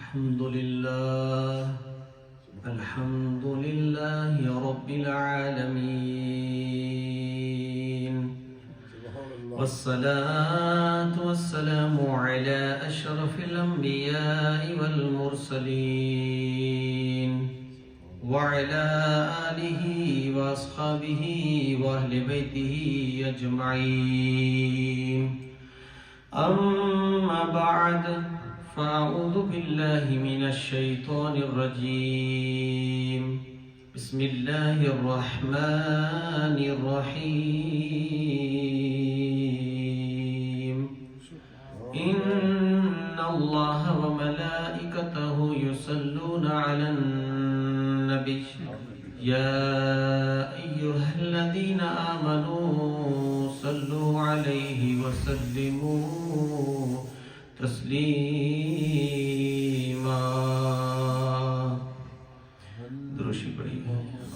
الحمد لله رب العالمين والصلاة والسلام على أشرف الأنبياء والمرسلين وعلى آله وأصحابه وأهل بيته أجمعين أما بعد فأعوذ بالله من الشيطان الرجيم بسم الله الرحمن الرحيم إن الله وملائكته يصلون على النبي يا أيها الذين آمنوا صلوا عليه وسلموا تسلیما دروشی پڑھی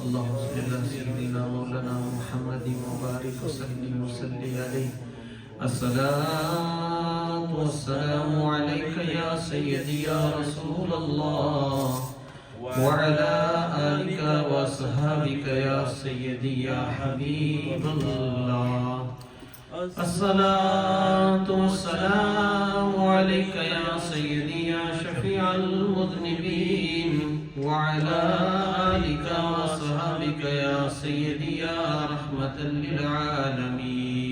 اللہم صلی اللہ سیدنا مولانا محمد مبارک وسلم وسلی علیہ الصلاة والسلام علیک یا سیدی یا رسول اللہ وعلى آلك وصحابك يا سيدي يا حبيب الله الصلاة والسلام عليك يا سيدي يا شفيع المذنبين وعلى آلك وصحابك يا سيدي يا رحمة للعالمين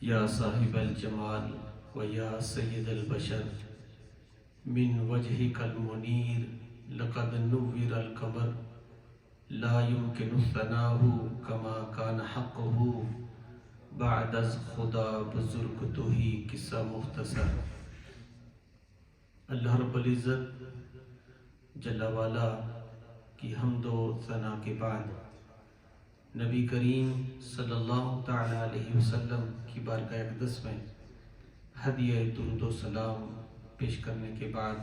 يا صاحب الجمال ويا سيد البشر من وجهك المنير لقد نور القمر لا يمكن ثناؤه كما كان حقه بعد از خدا بزرگ تو ہی قصہ مختصر اللہ رب العزت جل والا کی حمد و ثنا کے بعد نبی کریم صلی اللہ تعالی علیہ وسلم کی بارگاہ اقدس میں ہدیہ درود و سلام پیش کرنے کے بعد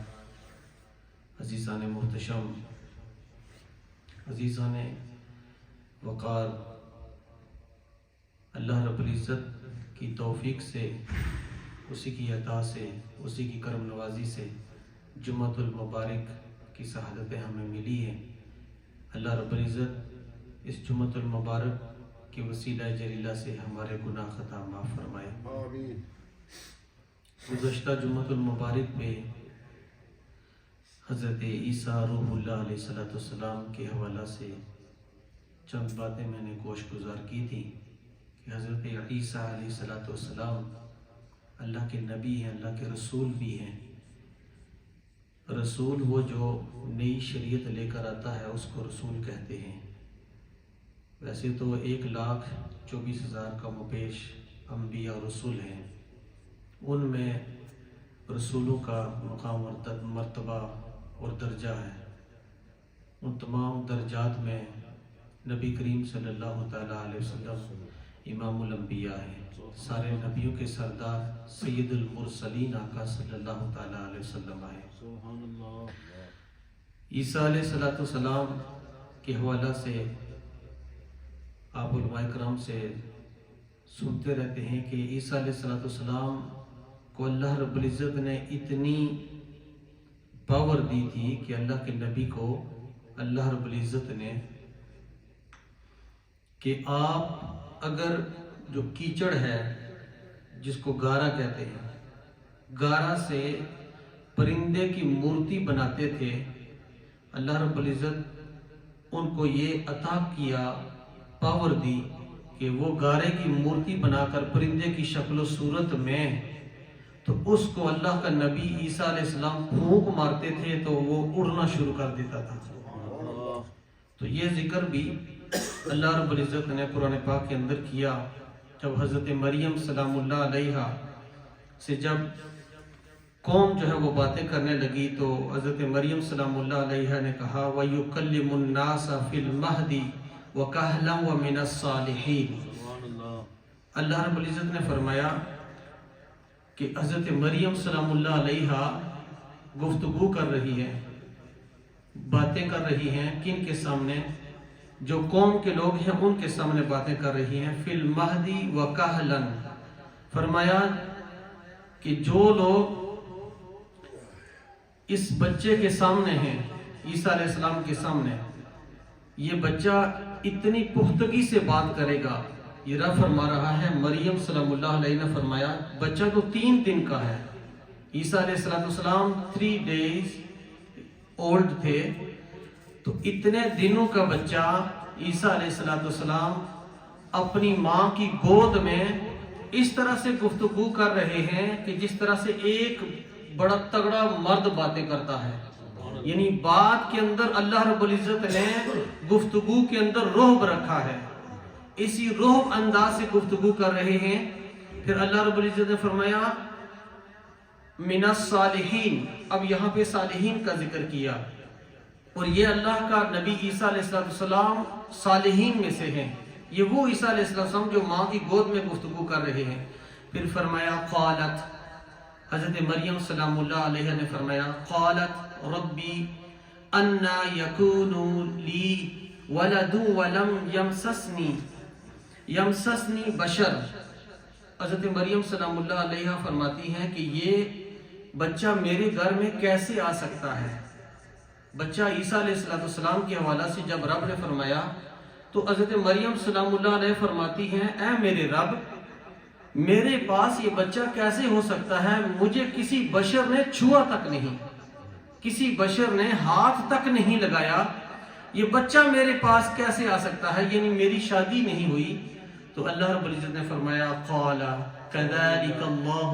عزیزان محتشم، عزیزان وقار، اللہ رب العزت کی توفیق سے، اسی کی عطا سے، اسی کی کرم نوازی سے جمعۃ المبارک کی سعادتیں ہمیں ملی ہیں۔ اللہ رب العزت اس جمعۃ المبارک کے وسیلہ جلیلہ سے ہمارے گناہ خطا معاف فرمائے۔ گزشتہ جمعۃ المبارک میں حضرت عیسیٰ روح اللہ علیہ السلام کے حوالہ سے چند باتیں میں نے گوش گزار کی تھی کہ حضرت عیسیٰ علیہ السلام اللہ کے نبی ہیں، اللہ کے رسول بھی ہیں۔ رسول وہ جو نئی شریعت لے کر آتا ہے اس کو رسول کہتے ہیں۔ ویسے تو 1,24,000 کم و بیش انبیاء اور رسول ہیں، ان میں رسولوں کا مقام مرتبہ اور درجہ ہے۔ ان تمام درجات میں نبی کریم صلی اللہ تعالیٰ علیہ وسلم امام الانبیاء ہیں، سارے نبیوں کے سردار سید المرسلین آقا صلی اللہ تعالیٰ علیہ وسلم آئے۔ عیسیٰ علیہ السلام کے حوالہ سے آپ علماء کرام سے سنتے رہتے ہیں کہ عیسیٰ علیہ السلام کو اللہ رب العزت نے اتنی پاور دی تھی کہ اللہ کے نبی کو اللہ رب العزت نے کہ آپ اگر جو کیچڑ ہے جس کو گارا کہتے ہیں، گارا سے پرندے کی مورتی بناتے تھے، اللہ رب العزت ان کو یہ عطا کیا، پاور دی کہ وہ گارے کی مورتی بنا کر پرندے کی شکل و صورت میں تو اس کو اللہ کا نبی عیسیٰ علیہ السلام پھونک مارتے تھے تو وہ اڑنا شروع کر دیتا تھا۔ تو یہ ذکر بھی اللہ رب العزت نے قرآن پاک کے اندر کیا جب حضرت مریم سلام اللہ علیہا سے جب قوم جو ہے وہ باتیں کرنے لگی تو حضرت مریم سلام اللہ علیہا نے کہا وَيُكَلِّمُ النَّاسَ فِي الْمَهْدِ وَكَهْلًا وَمِنَ الصَّالِحِينَ۔ اللہ رب العزت نے فرمایا کہ حضرت مریم سلام اللہ علیہا گفتگو کر رہی ہے، باتیں کر رہی ہیں، کن کے سامنے؟ جو قوم کے لوگ ہیں ان کے سامنے باتیں کر رہی ہیں۔ فی المہدی و کہلن، فرمایا کہ جو لوگ اس بچے کے سامنے ہیں، عیسیٰ علیہ السلام کے سامنے، یہ بچہ اتنی پختگی سے بات کرے گا. یہ رب فرما رہا ہے، مریم سلام اللہ علیہ نے فرمایا بچہ تو 3 دن کا ہے. عیسیٰ علیہ السلام 3 days اولڈ تھے، تو اتنے دنوں کا بچہ عیسیٰ علیہ السلام اپنی ماں کی گود میں اس طرح سے گفتگو کر رہے ہیں کہ جس طرح سے ایک بڑا تگڑا مرد باتیں کرتا ہے. یعنی بات کے اندر اللہ رب العزت نے گفتگو کے اندر رعب رکھا ہے، اسی رعب انداز سے گفتگو کر رہے ہیں. پھر اللہ رب العزت نے فرمایا من الصالحین. اب یہاں پہ صالحین کا ذکر کیا، اور یہ اللہ کا نبی عیسیٰ علیہ السلام صالحین میں سے ہیں. یہ وہ عیسیٰ علیہ السلام جو ماں کی گود میں گفتگو کر رہے ہیں. پھر فرمایا قالت، حضرت مریم سلام اللہ علیہ نے فرمایا قالت ربی انا یکون لی ولد ولم یمسسنی بشر. حضرت مریم سلام اللہ علیہ فرماتی ہیں کہ یہ بچہ میرے گھر میں کیسے آ سکتا ہے. بچہ عیسیٰ علیہ السلام کے حوالہ سے جب رب نے فرمایا تو حضرت مریم سلام اللہ علیہ فرماتی ہیں اے میرے رب، میرے پاس یہ بچہ کیسے ہو سکتا ہے؟ مجھے کسی بشر نے چھوا تک نہیں، کسی بشر نے ہاتھ تک نہیں لگایا، یہ بچہ میرے پاس کیسے آ سکتا ہے؟ یعنی میری شادی نہیں ہوئی. تو اللہ رب العزت نے فرمایا قال کذالک اللہ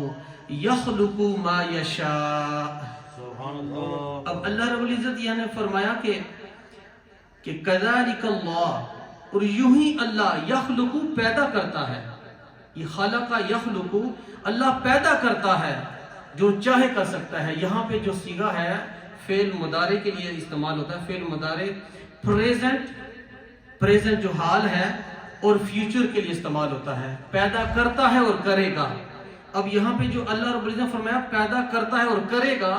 یخلق ما یشاء. اب اللہ رب العزت یہ نے فرمایا کہ کذالک اللہ، اور یوں ہی اللہ یخلق پیدا کرتا ہے. یہ خلق یخلق، اللہ پیدا کرتا ہے، جو چاہے کر سکتا ہے. یہاں پہ جو صیغہ ہے فعل مضارع کے لیے استعمال ہوتا ہے. فعل مضارع پریزنٹ جو حال ہے اور فیوچر کے لیے استعمال ہوتا ہے. پیدا کرتا ہے اور کرے گا. اب یہاں پہ جو اللہ رب العزت نے فرمایا پیدا کرتا ہے اور کرے گا،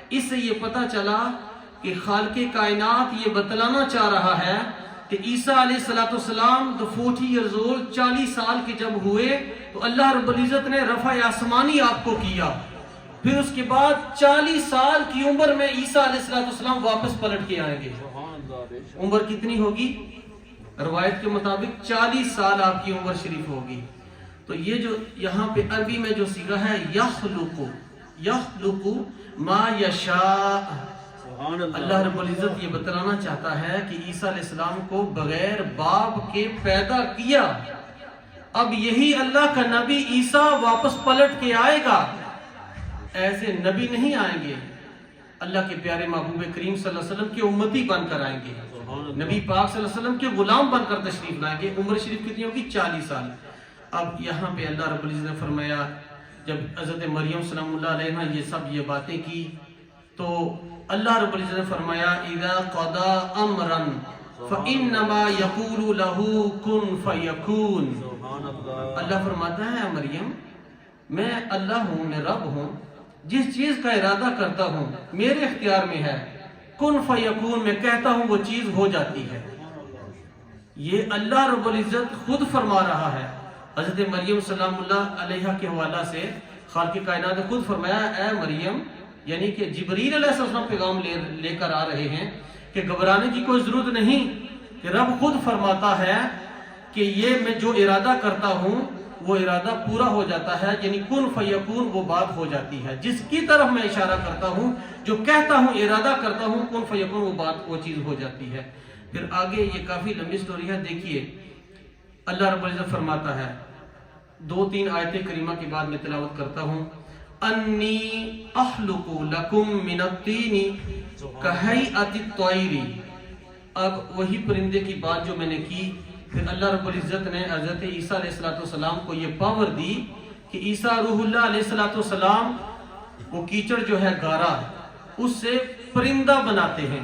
اس سے یہ پتہ چلا کہ خالق کائنات یہ بتلانا چاہ رہا ہے کہ عیسیٰ علیہ السلام 40 years old 40 سال کے جب ہوئے تو اللہ رب العزت نے رفع آسمانی آپ کو کیا. پھر اس کے بعد 40 سال کی عمر میں عیسیٰ علیہ السلام واپس پلٹ کے آئیں گے. عمر کتنی ہوگی؟ روایت کے مطابق 40 سال آپ کی عمر شریف ہوگی. تو یہ جو یہاں پہ عربی میں جو صیغہ ہے یخلق ما یشاء، اللہ رب العزت یہ بتلانا چاہتا ہے کہ عیسیٰ علیہ السلام کو بغیر باپ کے پیدا کیا. اب یہی اللہ کا نبی عیسیٰ واپس پلٹ کے آئے گا. ایسے نبی نہیں آئیں گے، اللہ کے پیارے محبوب کریم صلی اللہ علیہ وسلم کے امتی بن کر آئیں گے، نبی پاک صلی اللہ علیہ وسلم کے غلام بن کر تشریف لائیں گے. عمر شریف کتنی ہوگی؟ 40 سال. اب یہاں پہ اللہ رب العزت نے فرمایا جب حضرت مریم سلام اللہ علیہ نے یہ باتیں کی تو اللہ رب العزت نے فرمایا اذا قضا امرا فانما یقول له کن فیکون. اللہ فرماتا ہے مریم میں اللہ ہوں، میں رب ہوں، جس چیز کا ارادہ کرتا ہوں میرے اختیار میں ہے. کن فیکون، میں کہتا ہوں وہ چیز ہو جاتی ہے. یہ اللہ رب العزت خود فرما رہا ہے. حضرت مریم سلام اللہ علیہ کے حوالہ سے خالق کائنات نے خود فرمایا اے مریم، یعنی کہ جبریل علیہ السلام پیغام لے کر آ رہے ہیں کہ گھبرانے کی کوئی ضرورت نہیں، کہ رب خود فرماتا ہے کہ یہ میں جو ارادہ کرتا ہوں وہ ارادہ پورا ہو جاتا ہے. یعنی کن فیکون، وہ بات ہو جاتی ہے. جس کی طرف میں اشارہ کرتا ہوں، جو کہتا ہوں، ارادہ کرتا ہوں، کن فیکون، وہ بات وہ چیز ہو جاتی ہے. پھر آگے یہ کافی لمبی سٹوری ہے، دیکھیے اللہ رب العزت فرماتا ہے 2-3 آیت کریمہ کے بعد میں تلاوت کرتا ہوں. انی اخلق لکم من الطین کہیئۃ الطیر. اب وہی پرندے کی بات جو میں نے کی، پھر اللہ رب العزت نے حضرت عیسیٰ علیہ السلام کو یہ پاور دی کہ عیسیٰ روح اللہ علیہ السلام وہ کیچڑ جو ہے گارا، اس سے پرندہ بناتے ہیں،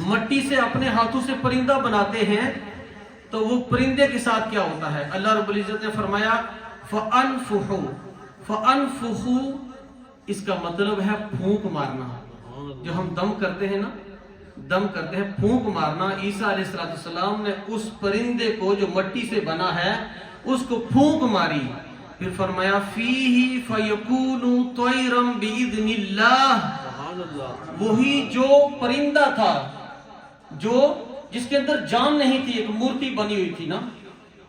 مٹی سے اپنے ہاتھوں سے پرندہ بناتے ہیں. تو وہ پرندے کے ساتھ کیا ہوتا ہے؟ اللہ رب العزت نے فرمایا فَأَنْفُخُوا، اس کا مطلب ہے پھونک مارنا. جو ہم دم کرتے ہیں نا، دم کرتے ہیں، پھونک مارنا. عیسیٰ علیہ السلام نے اس پرندے کو جو مٹی سے بنا ہے اس کو پھونک ماری. پھر فرمایا فیہ فیکون طیرا بإذنillah، وہی جو پرندہ تھا جس کے اندر جان نہیں تھی، ایک مورتی بنی ہوئی تھی نا،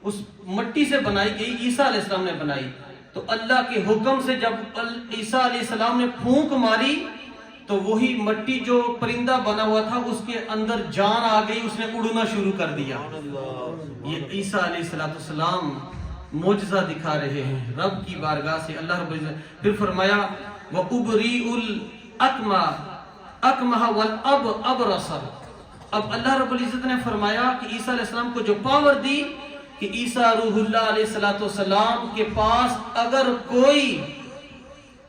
اس مٹی سے بنائی گئی، عیسیٰ علیہ السلام نے بنائی، تو اللہ کے حکم سے جب عیسیٰ علیہ السلام نے پھونک ماری تو وہی مٹی جو پرندہ بنا ہوا تھا اس کے اندر جان آ گئی، اس نے اڑنا شروع کر دیا۔ یہ عیسیٰ علیہ السلام معجزہ دکھا رہے ہیں رب کی بارگاہ سے، اللہ رب العزت۔ پھر فرمایا وَأُبْرِئُ الْأَكْمَحَ وَالْأَبْرَصَ، اب اللہ رب العزت نے فرمایا کہ عیسیٰ علیہ السلام کو جو پاور دی کہ عیسیٰ روح اللہ علیہ السلام کے پاس اگر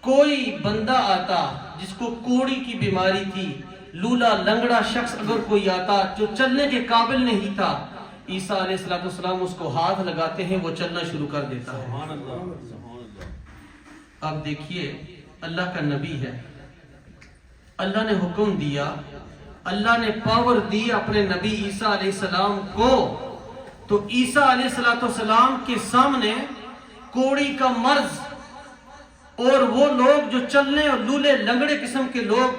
کوئی بندہ آتا جس کو کوڑی کی بیماری تھی، لولا لنگڑا شخص اگر کوئی آتا جو چلنے کے قابل نہیں تھا، عیسیٰ علیہ السلام اس کو ہاتھ لگاتے ہیں، وہ چلنا شروع کر دیتا ہے۔ اب دیکھیے اللہ کا نبی ہے، اللہ نے حکم دیا، اللہ نے پاور دی اپنے نبی عیسیٰ علیہ السلام کو، تو عیسیٰ علیہ السلام کے سامنے کوڑی کا مرض اور وہ لوگ جو چلنے اور لولے لنگڑے قسم کے لوگ،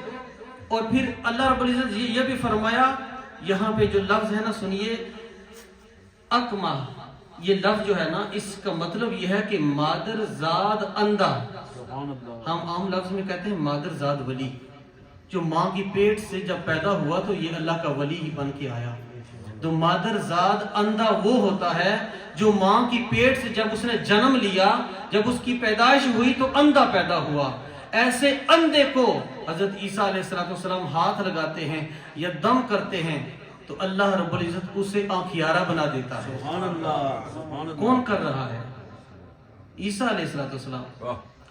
اور پھر اللہ رب العزت یہ بھی فرمایا، یہاں پہ جو لفظ ہے نا سنیے، اکما، یہ لفظ جو ہے نا اس کا مطلب یہ ہے کہ مادر زاد اندھا، ہم عام لفظ میں کہتے ہیں مادر زاد ولی، جو ماں کی پیٹ سے جب پیدا ہوا تو یہ اللہ کا ولی ہی بن کے آیا۔ تو مادر زاد اندھا وہ ہوتا ہے جو ماں کی پیٹ سے جب اس نے جنم لیا، جب اس کی پیدائش ہوئی تو اندھا پیدا ہوا۔ ایسے اندھے کو حضرت عیسیٰ علیہ السلام ہاتھ لگاتے ہیں یا دم کرتے ہیں تو اللہ رب العزت اسے آنکھیارہ بنا دیتا ہے۔ کون کر رہا ہے؟ عیسیٰ علیہ السلام،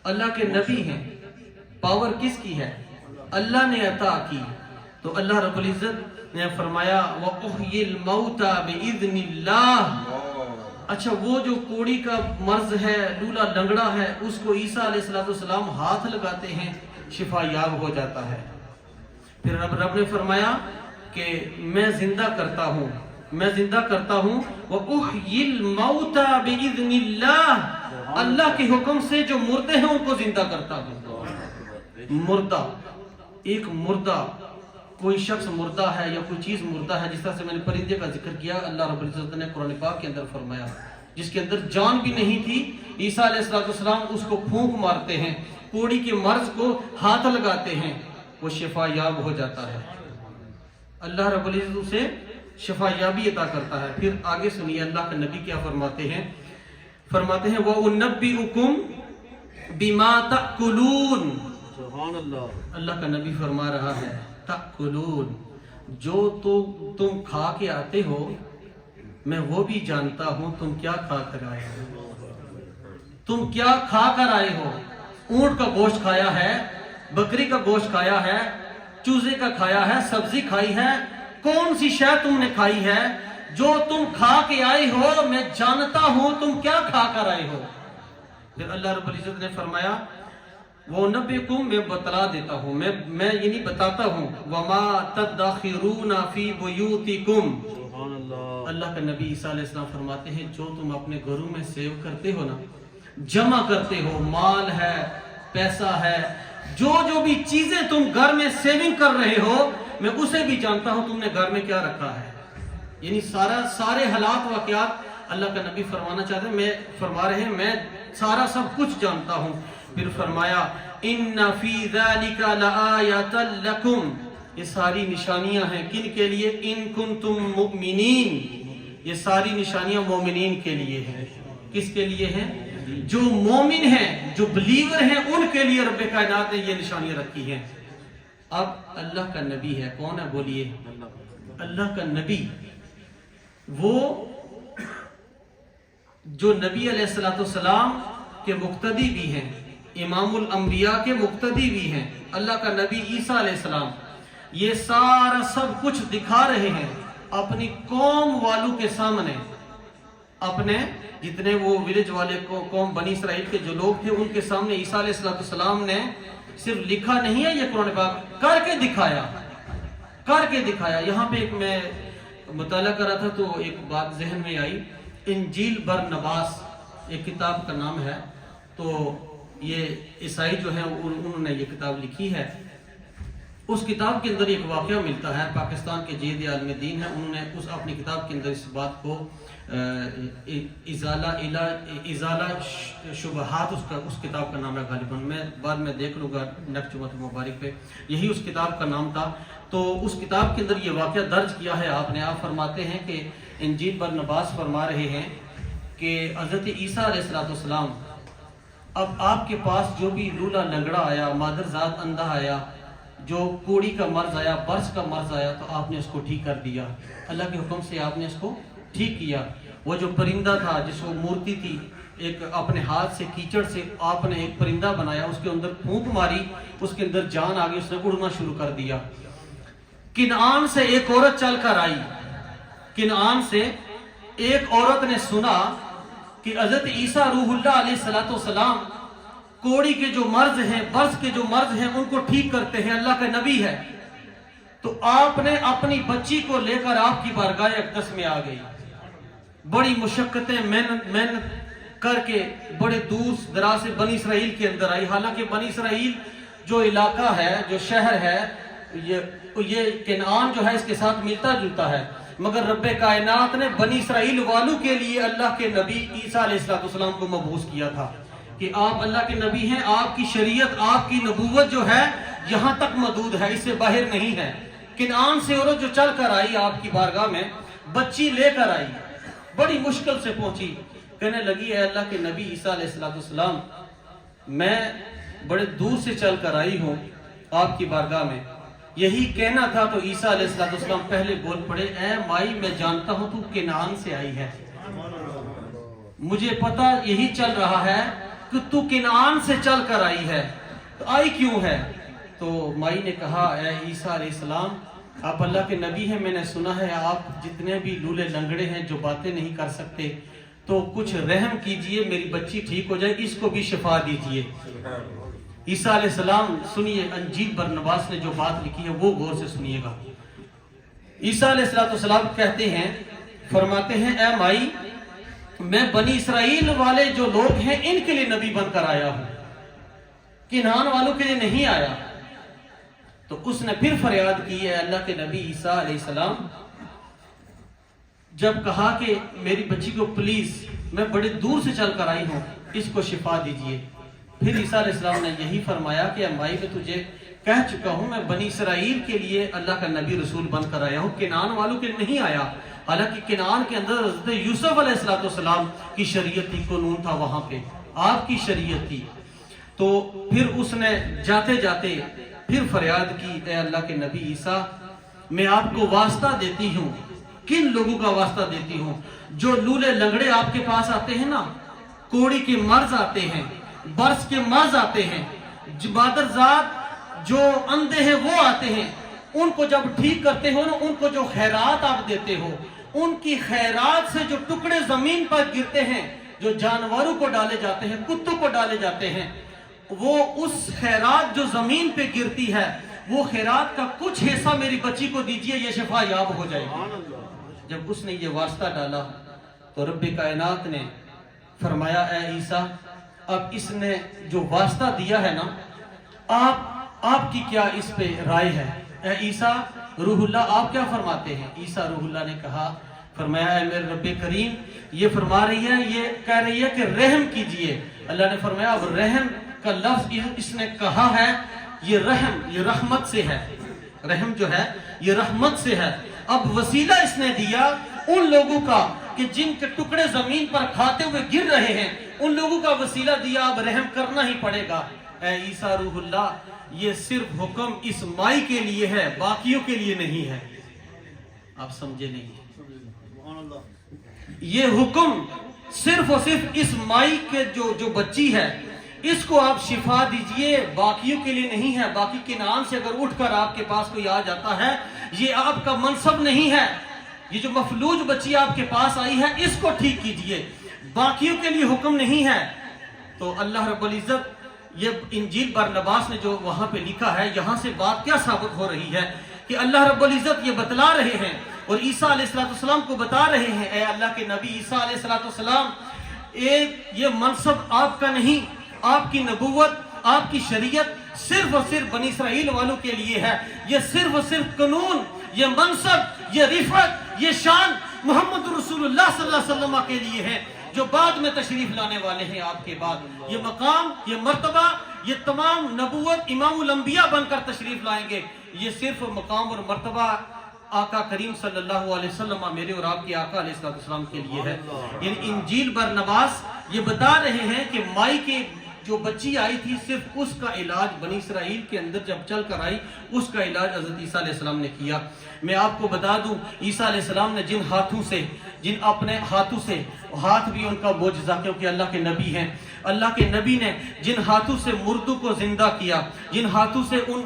اللہ کے نبی ہیں۔ پاور کس کی ہے؟ اللہ نے عطا کی۔ تو اللہ رب العزت نے فرمایا وَأُحْيِي الْمَوْتَى بِإِذْنِ اللَّهِ، اچھا وہ جو کوڑی کا مرض ہے، لولا لنگڑا ہے، اس کو عیسیٰ علیہ السلام ہاتھ لگاتے ہیں، شفا یاب ہو جاتا ہے۔ پھر رب نے فرمایا کہ میں زندہ کرتا ہوں وَأُحْيِي الْمَوْتَى بِإِذْنِ اللَّهِ، اللہ کے حکم سے جو مردے ہیں ان کو زندہ کرتا ہوں۔ مردہ، ایک مردہ، کوئی شخص مردہ ہے یا کوئی چیز مردہ ہے، جس طرح سے میں نے پرندے کا ذکر کیا، اللہ رب العزت نے قرآن پاک کے اندر فرمایا، جس کے اندر جان بھی نہیں تھی، عیسیٰ علیہ السلام اس کو پھونک مارتے ہیں، کوڑی کے مرض کو ہاتھ لگاتے ہیں، وہ شفا یاب ہو جاتا ہے۔ اللہ رب العزت اسے شفا یابی عطا کرتا ہے۔ پھر آگے سنیے اللہ کا نبی کیا فرماتے ہیں، وَأُنَبِّئُكُمْ بِمَا تَأْكُلُونَ، اللہ کا نبی فرما رہا ہے تأکلون، جو تم کھا کے آتے ہو میں وہ بھی جانتا ہوں تم کیا کھا کر آئے ہو۔ تم کیا کھا کر آئے ہو؟ اونٹ کا گوشت کھایا ہے، بکری کا گوشت کھایا ہے، چوزے کا کھایا ہے، سبزی کھائی ہے، کون سی شے تم نے کھائی ہے؟ جو تم کھا کے آئے ہو میں جانتا ہوں تم کیا کھا کر آئے ہو۔ پھر اللہ رب العزت نے فرمایا وَأُنَبِّئُكُمْ، میں بتلا دیتا ہوں، میں یعنی بتاتا ہوں، وَمَا تَدَّخِرُونَ فِي بُيُوتِكُمْ، اللہ کا نبی عیسیٰ علیہ السلام فرماتے ہیں جو تم اپنے گھروں میں سیو کرتے ہو نا، جمع کرتے ہو، مال ہے، پیسہ ہے، جو بھی چیزیں تم گھر میں سیونگ کر رہے ہو میں اسے بھی جانتا ہوں تم نے گھر میں کیا رکھا ہے۔ یعنی سارے حالات واقعات اللہ کا نبی فرمانا چاہتے ہیں، میں فرما رہے ہیں میں سارا سب کچھ جانتا ہوں۔ پھر فرمایا ان فی ذلک لآیۃ لکم، یہ ساری نشانیاں ہیں کن کے لیے؟ ان کنتم مؤمنین، یہ ساری نشانیاں مومنین کے لیے ہیں۔ کس کے لیے ہیں؟ جو مومن ہیں، جو بلیور ہیں، ان کے لیے رب کائنات نے یہ نشانیاں رکھی ہیں۔ اب اللہ کا نبی ہے، کون ہے بولیے؟ اللہ کا نبی، وہ جو نبی علیہ السلام کے مقتدی بھی ہیں، امام الانبیاء کے مقتدی بھی ہیں، اللہ کا نبی عیسیٰ علیہ السلام، یہ سارا سب کچھ دکھا رہے ہیں اپنی قوم والوں کے سامنے، اپنے جتنے وہ ولیج والے قوم بنی اسرائیل کے جو لوگ تھے ان کے سامنے عیسیٰ علیہ السلام نے صرف لکھا نہیں ہے، یہ قرآن پاک کر کے دکھایا۔ یہاں پہ ایک میں مطالعہ کر رہا تھا تو ایک بات ذہن میں آئی، انجیل برنباس ایک کتاب کا نام ہے، تو یہ عیسائی جو ہیں انہوں نے یہ کتاب لکھی ہے. اس کتاب کے اندر ایک واقعہ ملتا ہے. پاکستان کے جید عالم دین ہیں, انہوں نے اپنی کتاب کے اندر اس بات کو ازالہ شبہات اس کتاب کا نام ہے غالباً, میں بعد میں دیکھ لوں گا نیکسٹ جمعہ مبارک پہ, یہی اس کتاب کا نام تھا. تو اس کتاب کے اندر یہ واقعہ درج کیا ہے آپ نے. آپ فرماتے ہیں کہ انجیل برنباس فرما رہے ہیں کہ حضرت عیسیٰ علیہ السلام, اب آپ کے پاس جو بھی لولا لنگڑا آیا, مادرزاد اندھا آیا, جو کوڑی کا مرض آیا, برس کا مرض آیا, تو آپ نے اس کو ٹھیک کر دیا. اللہ کے حکم سے آپ نے اس کو ٹھیک کیا. وہ جو پرندہ تھا جس کو مورتی تھی, ایک اپنے ہاتھ سے کیچڑ سے آپ نے ایک پرندہ بنایا, اس کے اندر پھونک ماری, اس کے اندر جان آ گئی, اس نے اڑنا شروع کر دیا. کنعان سے ایک عورت چل کر آئی. کنعان سے ایک عورت نے سنا کہ حضرت عیسیٰ روح اللہ علیہ السلام کوڑی کے جو مرض ہیں, برس کے جو مرض ہیں, ان کو ٹھیک کرتے ہیں, اللہ کا نبی ہے. تو آپ نے اپنی بچی کو لے کر آپ کی بارگاہ اقدس میں آ گئی. بڑی مشقتیں محنت کر کے بڑے دور دراز سے بنی اسرائیل کے اندر آئی. حالانکہ بنی اسرائیل جو علاقہ ہے, جو شہر ہے, یہ کنعان جو ہے اس کے ساتھ ملتا جلتا ہے, مگر رب کائنات نے بنی اسرائیل والوں کے لیے اللہ کے نبی عیسیٰ علیہ السلام کو مبعوث کیا تھا کہ آپ اللہ کے نبی ہیں, آپ کی شریعت, آپ کی نبوت جو ہے یہاں تک محدود ہے, اس سے باہر نہیں ہے. کنعان سے عورت جو چل کر آئی آپ کی بارگاہ میں, بچی لے کر آئی, بڑی مشکل سے پہنچی, کہنے لگی اے اللہ کے نبی عیسیٰ علیہ السلام, میں بڑے دور سے چل کر آئی ہوں آپ کی بارگاہ میں, یہی کہنا تھا. تو عیسیٰ علیہ السلام پہلے بول پڑے, اے مائی میں جانتا ہوں تو کنعان سے آئی ہے, مجھے پتا یہی چل رہا ہے کہ تو کنعان سے چل کر آئی ہے, تو آئی کیوں ہے؟ تو مائی نے کہا اے عیسیٰ علیہ السلام, آپ اللہ کے نبی ہیں, میں نے سنا ہے آپ جتنے بھی لولے لنگڑے ہیں جو باتیں نہیں کر سکتے, تو کچھ رحم کیجئے, میری بچی ٹھیک ہو جائے, اس کو بھی شفا دیجئے. عیسیٰ علیہ السلام سنیے, انجیل برنباس نے جو بات لکھی ہے وہ غور سے سنیے گا. عیسیٰ علیہ السلام کہتے ہیں, فرماتے ہیں اے مائی, میں بنی اسرائیل والے جو لوگ ہیں ان کے لیے نبی بن کر آیا ہوں, کنعان والوں کے لیے نہیں آیا. تو اس نے پھر فریاد کی, ہے اللہ کے نبی عیسیٰ علیہ السلام, جب کہا کہ میری بچی کو پلیز, میں بڑے دور سے چل کر آئی ہوں, اس کو شفا دیجئے. پھر عیسیٰ علیہ السلام نے یہی فرمایا کہ مائی میں تجھے کہہ چکا ہوں, میں بنی اسرائیل کے لیے اللہ کا نبی رسول بن کر آیا ہوں, کنعان والوں کے لیے نہیں آیا. حالانکہ کنعان کے اندر حضرت یوسف علیہ السلام کی شریعت تھی, قانون تھا وہاں پہ, آپ کی شریعت تھی. تو پھر اس نے جاتے جاتے پھر فریاد کی, اے اللہ کے نبی عیسیٰ, میں آپ کو واسطہ دیتی ہوں. کن لوگوں کا واسطہ دیتی ہوں؟ جو لولے لنگڑے آپ کے پاس آتے ہیں نا, کوڑی کے مرض آتے ہیں, برس کے مرض آتے ہیں, مادرزاد جو اندھے ہیں وہ آتے ہیں, ان کو جب ٹھیک کرتے ہو نا, ان کو جو خیرات آپ دیتے ہو, ان کی خیرات سے جو ٹکڑے زمین پر گرتے ہیں, جو جانوروں کو ڈالے جاتے ہیں, کتوں کو ڈالے جاتے ہیں, وہ اس خیرات جو زمین پہ گرتی ہے, وہ خیرات کا کچھ حصہ میری بچی کو دیجئے, یہ شفا یاب ہو جائے گی. جب اس نے یہ واسطہ ڈالا تو رب کائنات نے فرمایا, اے عیسیٰ, اب اس نے جو واسطہ دیا ہے نا, آپ کی کیا اس پہ رائے ہے؟ اے عیسیٰ روح اللہ, آپ کیا فرماتے ہیں؟ عیسیٰ روح اللہ نے کہا, فرمایا اے میرے رب کریم, یہ فرما رہی ہے, یہ کہہ رہی ہے کہ رحم کیجئے. اللہ نے فرمایا اب رحم کا لفظ اس نے کہا ہے, یہ رحم, یہ رحمت سے ہے, رحم جو ہے یہ رحمت سے ہے. اب وسیلہ اس نے دیا ان لوگوں کا کہ جن کے ٹکڑے زمین پر کھاتے ہوئے گر رہے ہیں, ان لوگوں کا وسیلہ دیا, اب رحم کرنا ہی پڑے گا. اے عیسیٰ روح اللہ, یہ صرف حکم اس مائی کے لیے ہے, باقیوں کے لیے نہیں ہے. آپ سمجھے نہیں, یہ حکم صرف اور صرف اس مائی کے جو بچی ہے, اس کو آپ شفا دیجئے, باقیوں کے لیے نہیں ہے. باقی کنعان سے اگر اٹھ کر آپ کے پاس کوئی آ جاتا ہے, یہ آپ کا منصب نہیں ہے. یہ جو مفلوج بچی آپ کے پاس آئی ہے, اس کو ٹھیک کیجئے, باقیوں کے لیے حکم نہیں ہے. تو اللہ رب العزت, یہ انجیل برنباس نے جو وہاں پہ لکھا ہے, یہاں سے بات کیا ثابت ہو رہی ہے کہ اللہ رب العزت یہ بتلا رہے ہیں اور عیسیٰ علیہ السلام کو بتا رہے ہیں, اے اللہ کے نبی عیسیٰ علیہ السلام, یہ منصب آپ کا نہیں, آپ کی نبوت، آپ کی شریعت صرف اور صرف بنی اسرائیل والوں کے لیے ہے. یہ صرف اور صرف قانون، یہ منصب، یہ رفعت، یہ شان محمد رسول اللہ صلی اللہ علیہ وسلم کے لیے ہے جو بعد میں تشریف لانے والے ہیں آپ کے بعد. یہ مقام، یہ مرتبہ، یہ تمام نبوت امام الانبیاء بن کر تشریف لائیں گے. یہ صرف مقام اور مرتبہ آقا کریم صلی اللہ علیہ وسلم میرے اور آپ کے آقا علیہ السلام کے لیے ہے. یعنی انجیل برنباس یہ بتا رہے ہیں کہ مائی کے جو بچی آئی تھی صرف اس کا علاج بنی اسرائیل کے اندر جب چل کر آئی اس کا علاج حضرت عیسیٰ علیہ السلام نے کیا. میں آپ کو بتا دوں عیسیٰ علیہ السلام نے جن اپنے ہاتھوں سے ہاتھ بھی ان کا معجزہ کیونکہ اللہ کے نبی ہیں. اللہ کے نبی نے جن ہاتھوں سے مردوں کو زندہ کیا، جن ہاتھوں سے ان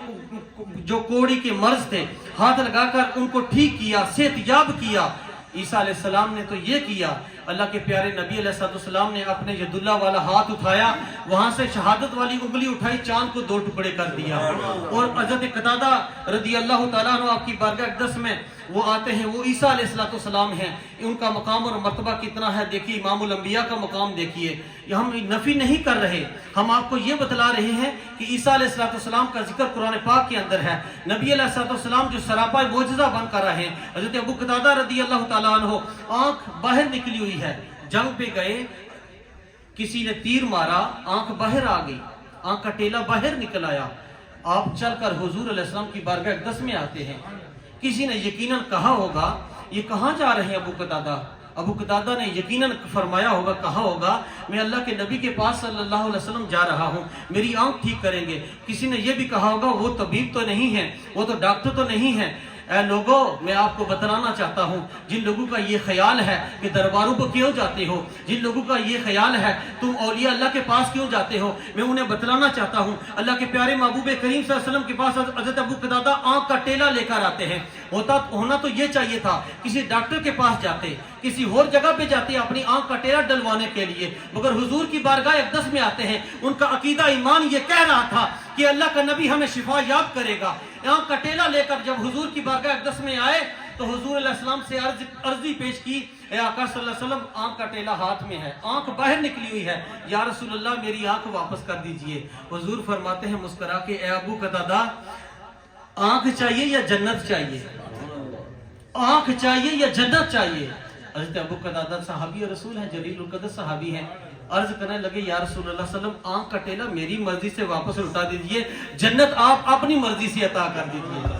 جو کوڑی کے مرض تھے ہاتھ لگا کر ان کو ٹھیک کیا، صحت یاب کیا، عیسیٰ علیہ السلام نے تو یہ کیا. اللہ کے پیارے نبی علیہ السلام نے اپنے ید اللہ والا ہاتھ اٹھایا، وہاں سے شہادت والی انگلی اٹھائی، چاند کو 2 ٹکڑے کر دیا. اور حضرت قتادہ رضی اللہ تعالیٰ عنہ آپ کی بارگاہ اقدس میں وہ آتے ہیں، وہ عیسیٰ علیہ السلام ہیں. ان کا مقام اور مرتبہ کتنا ہے دیکھیے، امام الانبیاء کا مقام دیکھیے. ہم نفی نہیں کر رہے، ہم آپ کو یہ بتلا رہے ہیں کہ عیسیٰ علیہ السلام کا ذکر قرآن پاک کے اندر ہے. نبی علیہ السلام جو سراپا معجزہ بن کر رہے ہیں. حضرت ابو قتادہ رضی اللہ تعالیٰ عنہ آنکھ باہر نکلی ہوئی ہے، جنگ پہ گئے، کسی نے تیر مارا، آنکھ باہر آ گئی، آنکھ کا ٹیلا باہر نکل آیا. آپ چل کر حضور علیہ السلام کی بارگاہ اقدس میں آتے ہیں. کسی نے یقیناً کہا ہوگا یہ کہاں جا رہے ہیں ابو قتادہ؟ ابو قتادہ نے یقیناً فرمایا ہوگا، کہا ہوگا میں اللہ کے نبی کے پاس صلی اللہ علیہ وسلم جا رہا ہوں، میری آنکھ ٹھیک کریں گے. کسی نے یہ بھی کہا ہوگا وہ طبیب تو نہیں ہے، وہ تو ڈاکٹر تو نہیں ہے. اے لوگوں، میں آپ کو بتلانا چاہتا ہوں جن لوگوں کا یہ خیال ہے کہ درباروں پر کیوں جاتے ہو، جن لوگوں کا یہ خیال ہے تم اولیاء اللہ کے پاس کیوں جاتے ہو، میں انہیں بتلانا چاہتا ہوں اللہ کے پیارے محبوب کریم صلی اللہ علیہ وسلم کے پاس حضرت ابو قتادہ آنکھ کا ٹیلا لے کر آتے ہیں. ہونا تو یہ چاہیے تھا کسی ڈاکٹر کے پاس جاتے، کسی اور جگہ پہ جاتے اپنی آنکھ کا ٹیلا ڈلوانے کے لیے، مگر حضور کی بارگاہ اقدس میں آتے ہیں. ان کا عقیدہ ایمان یہ کہہ رہا تھا کہ اللہ کا نبی ہمیں شفا یاب کرے گا. آنکھ کا ٹیلا لے کر جب حضور کی بارگاہ اقدس میں آئے تو حضور علیہ السلام سے عرضی پیش کی، اے آقا صلی اللہ علیہ وسلم آنکھ کا ٹیلا ہاتھ میں ہے، آنکھ باہر نکلی ہوئی ہے، یا رسول اللہ میری آنکھ واپس کر دیجئے. حضور فرماتے ہیں مسکرا کے، اے ابو قتادہ آنکھ چاہیے یا جنت چاہیے؟ آنکھ چاہیے یا جنت چاہیے؟ حضرت ابو قتادہ صحابی رسول ہیں، جلیل القدر صحابی ہیں. عرض کرنے لگے یا رسول اللہ صلی اللہ علیہ وسلم آنکھ کا ٹیلا میری مرضی سے واپس لوٹا دیجئے، جنت آپ اپنی مرضی سے عطا کر دیجئے.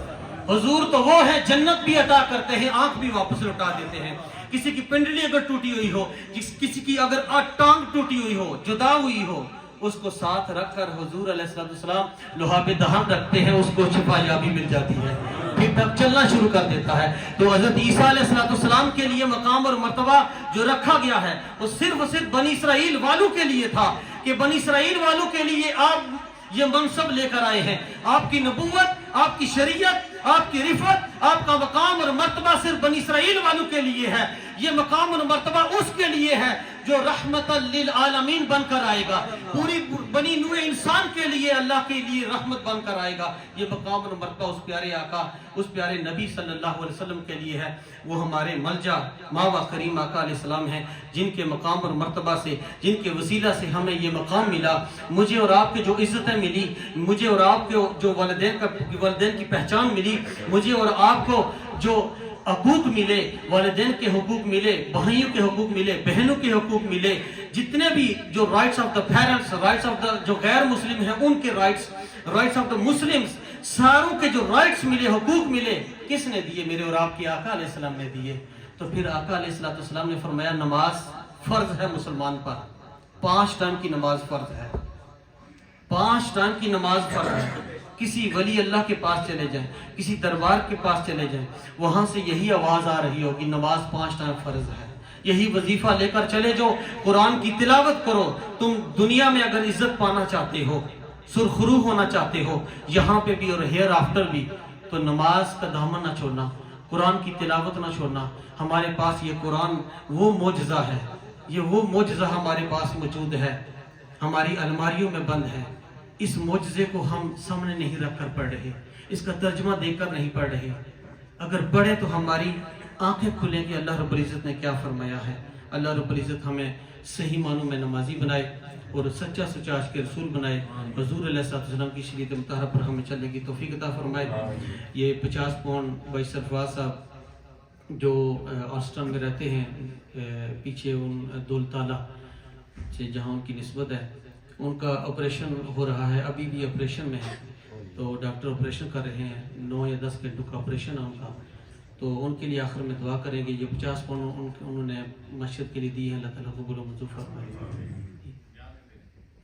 حضور تو وہ ہے جنت بھی عطا کرتے ہیں، آنکھ بھی واپس لوٹا دیتے ہیں. کسی کی پنڈلی اگر ٹوٹی ہوئی ہو، کسی کی اگر ٹانگ ٹوٹی ہوئی ہو، جدا ہوئی ہو، اس کو ساتھ رکھ کر حضور علیہ السلام لوہا پہ دہن رکھتے ہیں، اس کو شفا یابی مل جاتی ہے، پھر تب چلنا شروع کر دیتا ہے. تو حضرت عیسیٰ علیہ السلام کے لیے مقام اور مرتبہ جو رکھا گیا ہے وہ صرف بنی اسرائیل والوں کے لیے تھا کہ بنی اسرائیل والوں کے لیے آپ یہ منصب لے کر آئے ہیں. آپ کی نبوت، آپ کی شریعت، آپ کی رفعت، آپ کا مقام اور مرتبہ صرف بنی اسرائیل والوں کے لیے ہے. یہ مقام اور مرتبہ اس کے لیے ہے جو رحمت للعالمین بن کر آئے گا، پوری بنی نوع انسان کے لیے اللہ کے لیے رحمت بن کر آئے گا. یہ مقام اور مرتبہ اس پیارے آقا، اس پیارے نبی صلی اللہ علیہ وسلم کے لیے ہے. وہ ہمارے ملجا ماوا کریم آقا علیہ السلام ہیں جن کے مقام اور مرتبہ سے، جن کے وسیلہ سے ہمیں یہ مقام ملا. مجھے اور آپ کے جو عزتیں ملی، مجھے اور آپ کے جو والدین کی پہچان ملی، مجھے اور آپ کو جو حقوق ملے، والدین کے حقوق ملے، بھائیوں کے حقوق ملے، بہنوں کے حقوق ملے، جتنے بھی جو rights of the parents, rights of the جو غیر مسلم ہیں ان کے رائٹس آف دا مسلمز، ساروں کے جو رائٹس ملے، حقوق ملے، کس نے دیے؟ میرے اور آپ کے آقا علیہ السلام نے دیے. تو پھر آقا علیہ السلام نے فرمایا نماز فرض ہے مسلمان پر، 5 ٹائم کی نماز فرض ہے، 5 ٹائم کی نماز فرض ہے. کسی ولی اللہ کے پاس چلے جائیں، کسی دربار کے پاس چلے جائیں، وہاں سے یہی آواز آ رہی ہوگی نماز 5 ٹائم فرض ہے. یہی وظیفہ لے کر چلے جو قرآن کی تلاوت کرو. تم دنیا میں اگر عزت پانا چاہتے ہو، سرخرو ہونا چاہتے ہو، یہاں پہ بھی اور ہیئر آفٹر بھی، تو نماز کا دامن نہ چھوڑنا، قرآن کی تلاوت نہ چھوڑنا. ہمارے پاس یہ قرآن وہ معجزہ ہے، یہ وہ معجزہ ہمارے پاس موجود ہے، ہماری الماریوں میں بند ہے. اس معجزے کو ہم سامنے نہیں رکھ کر پڑھ رہے، اس کا ترجمہ دیکھ کر نہیں پڑھ رہے. اگر پڑھے تو ہماری آنکھیں کھلیں کہ اللہ رب العزت نے کیا فرمایا ہے. اللہ رب العزت ہمیں صحیح معنوں میں نمازی بنائے اور سچا سچا عاشق رسول بنائے. حضور علیہ السلام کی شریعت مطہرہ پر ہمیں چلنے کی توفیق عطا فرمائے. یہ 50 پاؤنڈ بھائی سرفراز صاحب جو آسٹن میں رہتے ہیں, پیچھے ان دولتالہ سے جہاں ان کی نسبت ہے, ان کا آپریشن ہو رہا ہے, ابھی بھی آپریشن میں ہے. تو ڈاکٹر آپریشن کر رہے ہیں, 9 یا 10 گھنٹوں کا آپریشن ہے ان کا. تو ان کے لیے آخر میں دعا کریں گے. یہ 50 پاؤنڈ انہوں نے مسجد کے لیے دی ہے, اللہ تعالیٰ قبول و منظور فرمائے.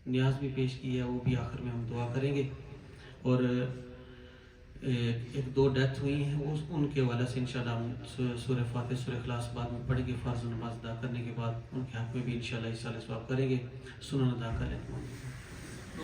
نیاز بھی پیش کی ہے, وہ بھی آخر میں ہم دعا کریں گے. اور ایک 2 ڈیتھ ہوئی ہیں, وہ ان کے حوالے سے انشاءاللہ ہم سورہ فاتح سورہ اخلاص بعد میں پڑھیں گے. فرض نماز ادا کرنے کے بعد ان کے حق میں بھی انشاءاللہ اس سال ثواب کریں گے. سنن ادا کریں.